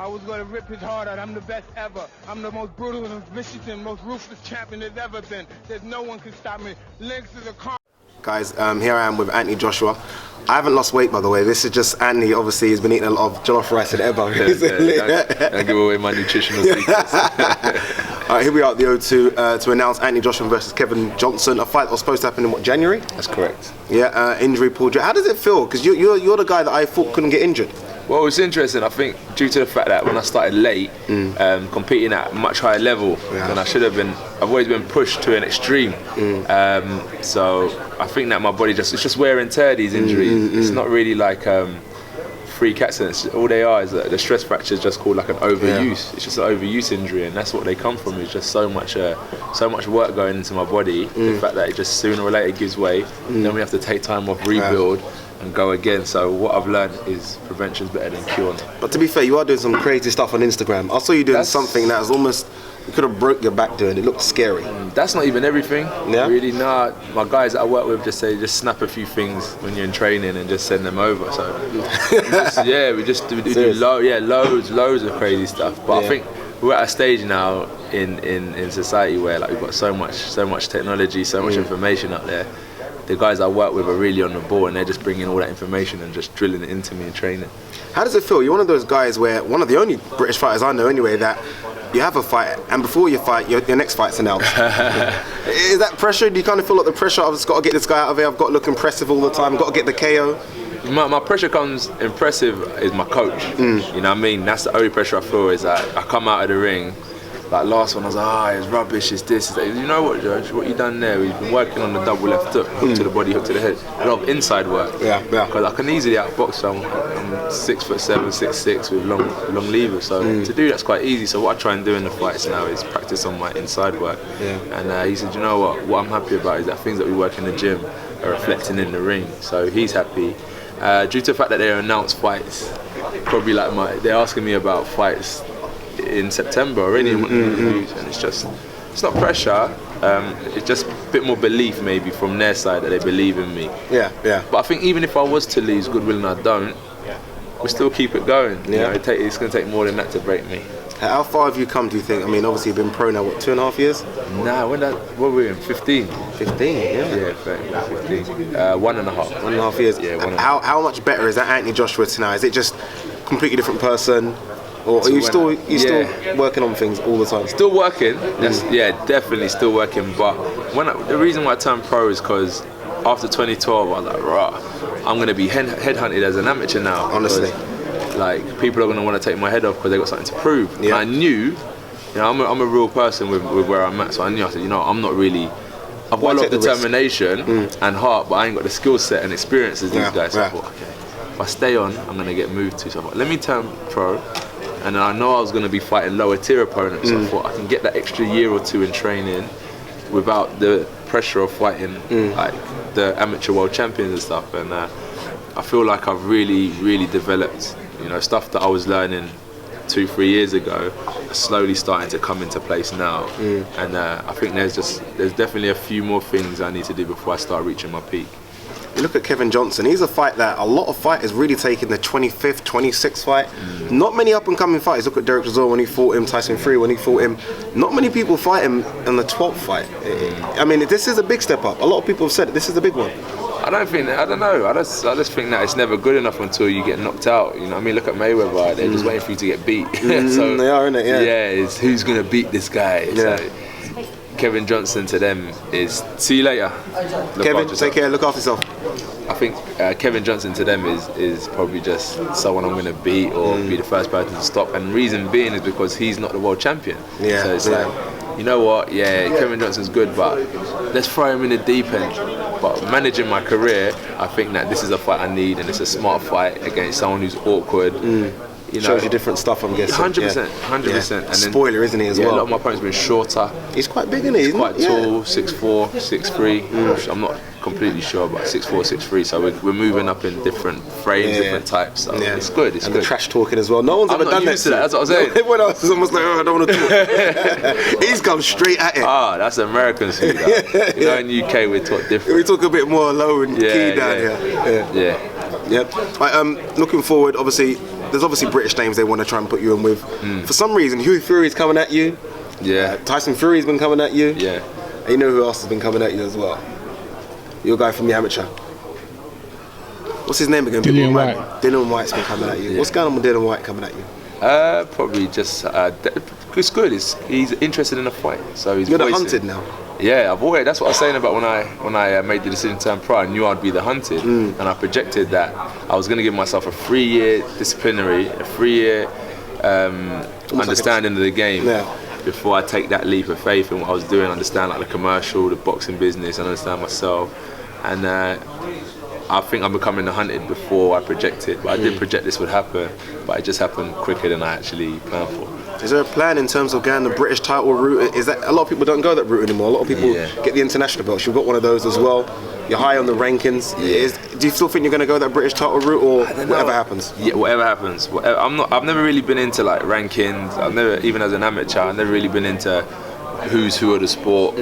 I was going to rip his heart out. I'm the best ever. I'm the most brutal and vicious and most ruthless champion there's ever been. There's no one can stop me. Links to the car. Guys, here I am with Anthony Joshua. I haven't lost weight, by the way. This is just Anthony. Obviously, he's been eating a lot of jollof rice and eba recently. Don't give away my nutritional secrets. All right, here we are at the O2 to announce Anthony Joshua versus Kevin Johnson. A fight that was supposed to happen in what, January? That's correct. Yeah, injury pulled you. How does it feel? Because you're the guy that I thought couldn't get injured. Well, it's interesting. I think due to the fact that when I started late, competing at a much higher level than I should have been, I've always been pushed to an extreme. So I think that my body it's just wear and tear, these injuries. It's not really like freak accidents. All they are is the stress fracture is just called like an overuse. It's just an overuse injury, and that's what they come from. It's just so much work going into my body. The fact that it just sooner or later gives way, then we have to take time off, rebuild. And go again. So what I've learned is prevention's better than cure. But to be fair, you are doing some crazy stuff on Instagram. I saw you doing something that was almost, you could have broke your back doing. It looked scary. That's not even everything. Yeah? Really, nah. My guys that I work with just snap a few things when you're in training and just send them over. So we do loads of crazy stuff. But I think we're at a stage now in society where like we've got so much technology, so much information out there. The guys I work with are really on the ball, and they're just bringing all that information and just drilling it into me in training. How does it feel? You're one of those guys where, one of the only British fighters I know anyway, that you have a fight and before you fight, your next fight's announced. Is that pressure? Do you kind of feel like the pressure, I've just got to get this guy out of here, I've got to look impressive all the time, I've got to get the KO? My pressure comes impressive is my coach. You know what I mean? That's the only pressure I feel is that I come out of the ring. Like last one, I was like, it's rubbish, it's this, it's that. You know what, Judge? What you done there? We've been working on the double left hook, hook to the body, hook to the head. A lot of inside work. Because I can easily outbox. I'm 6'7", 6'6" with long levers. So to do that's quite easy. So what I try and do in the fights now is practice on my inside work. And he said, you know what I'm happy about is that things that we work in the gym are reflecting in the ring. So he's happy. Due to the fact that they announced fights, probably like they're asking me about fights in September already, and it's not pressure, it's just a bit more belief maybe from their side that they believe in me. But I think even if I was to lose, goodwill and I don't, we'll still keep it going. You know, it's going to take more than that to break me. How far have you come, do you think? I mean, obviously you've been pro now, what, 2.5 years? Nah, what were we in? 15. 15, Yeah, 15. 1.5. 1.5 years. Yeah, how much better is that Anthony Joshua to now? Is it just a completely different person? Or are you still working on things all the time? Still working, definitely still working. But the reason why I turned pro is because after 2012, I was like, I'm going to be headhunted as an amateur now. Honestly. Like, people are going to want to take my head off because they got something to prove. And I knew, I'm a real person with where I'm at. So I knew, I said, I'm not really, I've got a lot of determination and heart, but I ain't got the skill set and experience as these guys. So I thought, okay, if I stay on, I'm going to get moved to. So I thought, let me turn pro. And then I know I was going to be fighting lower tier opponents, so I thought I can get that extra year or two in training without the pressure of fighting like the amateur world champions and stuff. And I feel like I've really developed, stuff that I was learning 2-3 years ago, slowly starting to come into place now. And I think there's definitely a few more things I need to do before I start reaching my peak. You look at Kevin Johnson, he's a fight that a lot of fighters really taking the 25th, 26th fight. Not many up and coming fighters. Look at Derek Chisora when he fought him, Tyson Fury when he fought him. Not many people fight him in the 12th fight. I mean, this is a big step up. A lot of people have said it, this is the big one. I don't know. I just think that it's never good enough until you get knocked out. You know what I mean? Look at Mayweather, they're just waiting for you to get beat. So, they are, innit? It's who's going to beat this guy. So, Kevin Johnson to them is see you later. Kevin, take care, look after yourself. I think Kevin Johnson to them is probably just someone I'm going to beat or be the first person to stop. And reason being is because he's not the world champion. So it's like, you know what, Kevin Johnson's good, but let's throw him in the deep end. But managing my career, I think that this is a fight I need, and it's a smart fight against someone who's awkward. Shows you different stuff, I'm guessing. 100%. And then, spoiler, isn't he, as well? A lot of my opponents have been shorter. He's quite big, isn't he? He's quite tall, 6'4", 6'3". I'm not completely sure, but 6'4", 6'3". So we're moving up in different frames, different types. So it's good. It's and good. The trash talking as well. No one's ever done that. That's what I'm saying. Everyone else is almost like, I don't want to talk. He's come straight at it. That's Americans who do. In UK we're taught different. We talk a bit more low and key down here. Yep. Looking forward, obviously. there's obviously British names they want to try and put you in with. For some reason, Hugh Fury's coming at you. Yeah. Tyson Fury's been coming at you. Yeah. And you know who else has been coming at you as well? Your guy from the amateur. What's his name again? Dillian White. Dillian White's been coming at you. Yeah. What's going on with Dillian White coming at you? Probably just it's good. He's interested in a fight, so he's. You're the hunted now. Yeah, I've always. That's what I was saying about when I made the decision to turn pro. I knew I'd be the hunted, and I projected that I was going to give myself a 3-year disciplinary, a 3-year understanding of the game. Yeah. Before I take that leap of faith in what I was doing, understand like the commercial, the boxing business, and understand myself. And I think I'm becoming the hunted before I projected. But I did project this would happen, but it just happened quicker than I actually planned for. Is there a plan in terms of going the British title route? Is that a lot of people don't go that route anymore? A lot of people get the international belts. You've got one of those as well. You're high on the rankings. Do you still think you're going to go that British title route, or whatever happens? Yeah, whatever happens. I've never really been into like rankings. I've never, even as an amateur, I've never really been into who's who of the sport.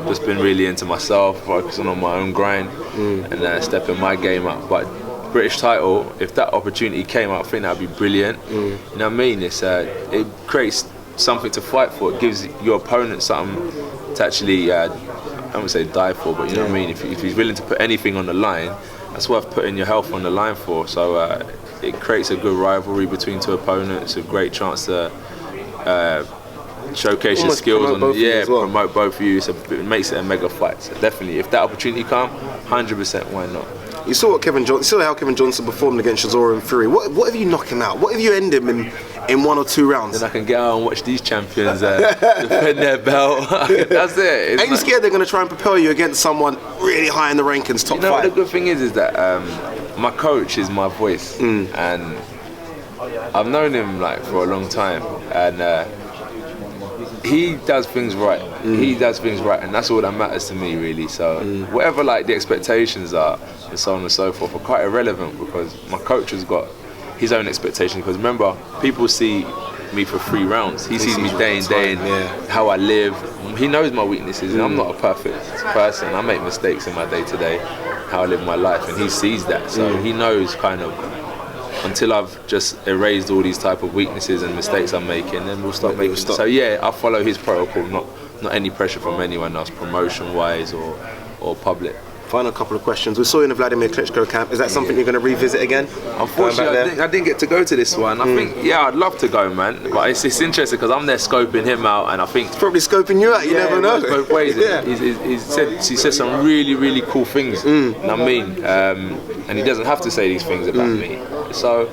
Just been really into myself, focusing on my own grind, and stepping my game up. But British title, if that opportunity came up, I think that'd be brilliant. You know what I mean? It creates something to fight for. It gives your opponent something to actually, I wouldn't say die for, but you know what I mean? If he's willing to put anything on the line, that's worth putting your health on the line for. So it creates a good rivalry between two opponents, a great chance to showcase your skills promote both of you. So it makes it a mega fight. So definitely, if that opportunity comes, 100%, why not? You saw how Kevin Johnson performed against Chisora and Fury. What if you knock him out? What if you end him in 1 or 2 rounds? Then I can get out and watch these champions defend their belt. That's it. Ain't you scared they're going to try and propel you against someone really high in the rankings, top 5? What the good thing is that my coach is my voice, and I've known him like for a long time, and he does things right. He does things right, and that's all that matters to me, really. So whatever like the expectations are, and so on and so forth, are quite irrelevant, because my coach has got his own expectations. Because remember, people see me for 3 rounds. He sees me day in, how I live. He knows my weaknesses, and I'm not a perfect person. I make mistakes in my day-to-day, how I live my life, and he sees that. So he knows kind of, until I've just erased all these type of weaknesses and mistakes I'm making, then we'll stop making. So yeah, I follow his protocol, not any pressure from anyone else, promotion-wise or public. Final couple of questions. We saw you in the Vladimir Klitschko camp. Is that something you're going to revisit again? Unfortunately, I didn't get to go to this one. I think, I'd love to go, man. But it's interesting because I'm there scoping him out, and I think he's probably scoping you out. You never know. Both ways. He said some really, really cool things. You know what I mean? And he doesn't have to say these things about me. So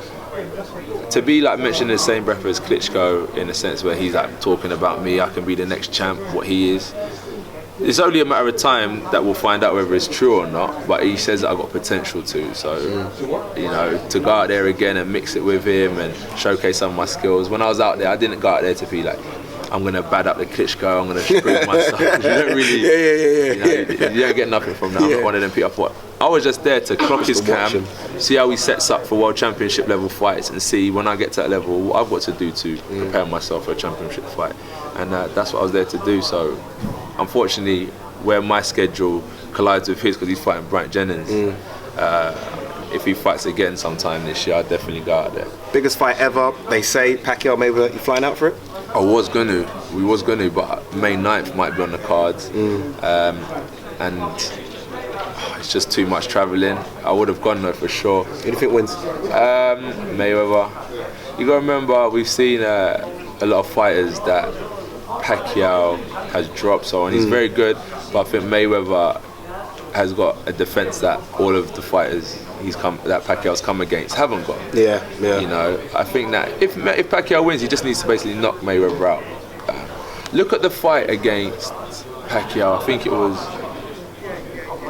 to be like mentioned in the same breath as Klitschko, in a sense where he's like talking about me, I can be the next champ, what he is. It's only a matter of time that we'll find out whether it's true or not, but he says that I've got potential to. So, you know, to go out there again and mix it with him and showcase some of my skills. When I was out there, I didn't go out there to be like, I'm going to bad up the Klitschko, I'm going to prove myself. You don't really, you don't get nothing from that. I'm not one of them people. I was just there to clock his camp, see how he sets up for world championship level fights, and see when I get to that level what I've got to do to prepare myself for a championship fight. And that's what I was there to do. So unfortunately, where my schedule collides with his, because he's fighting Bryant Jennings, if he fights again sometime this year, I'll definitely go out there. Biggest fight ever, they say. Pacquiao Mayweather, you flying out for it? We was gonna, but May 9th might be on the cards, and it's just too much travelling. I would have gone there for sure. Who do you think wins? Mayweather. You gotta remember, we've seen a lot of fighters that Pacquiao has dropped, so and he's very good, but I think Mayweather has got a defense that all of the fighters that Pacquiao's come against haven't got. Yeah. You know, I think that if Pacquiao wins, he just needs to basically knock Mayweather out. Look at the fight against Pacquiao. I think it was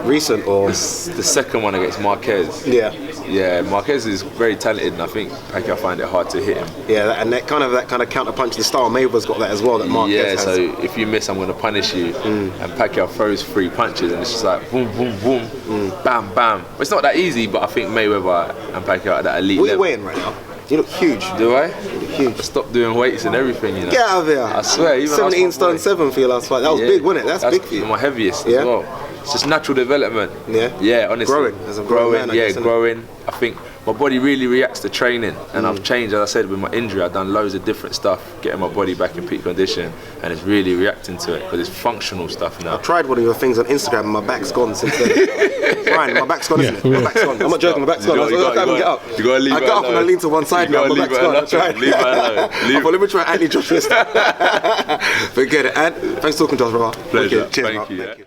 recent, or the second one against Marquez. Yeah, Marquez is very talented, and I think Pacquiao find it hard to hit him. Yeah, and that kind of counter-punching style, Mayweather's got that as well, that Marquez has. So if you miss, I'm going to punish you. And Pacquiao throws 3 punches, and it's just like boom, boom, boom, bam, bam. It's not that easy, but I think Mayweather and Pacquiao at that elite level. What are you weighing right now? You look huge. Do I? You look huge. I stopped doing weights and everything, you know. Get out of here. I swear. Even 17 stone 7 for your last fight. That was big, wasn't it? That's big for you. My heaviest as well. It's just natural development. Yeah, honestly. Growing as a growing man, growing. I think my body really reacts to training, and I've changed. As I said, with my injury, I've done loads of different stuff, getting my body back in peak condition, and it's really reacting to it because it's functional stuff now. I tried one of your things on Instagram and my back's gone since then. Ryan, my back's gone, isn't it? My back's gone. I'm not joking, my back's gone. I can't even get up. You gotta leave I got up and I leaned to one side now, my back's gone. I tried. Leave it alone. I thought, let me try Anthony Joshua. Forget it. And thanks for talking to us, brother. Pleasure. Cheers, Thank you.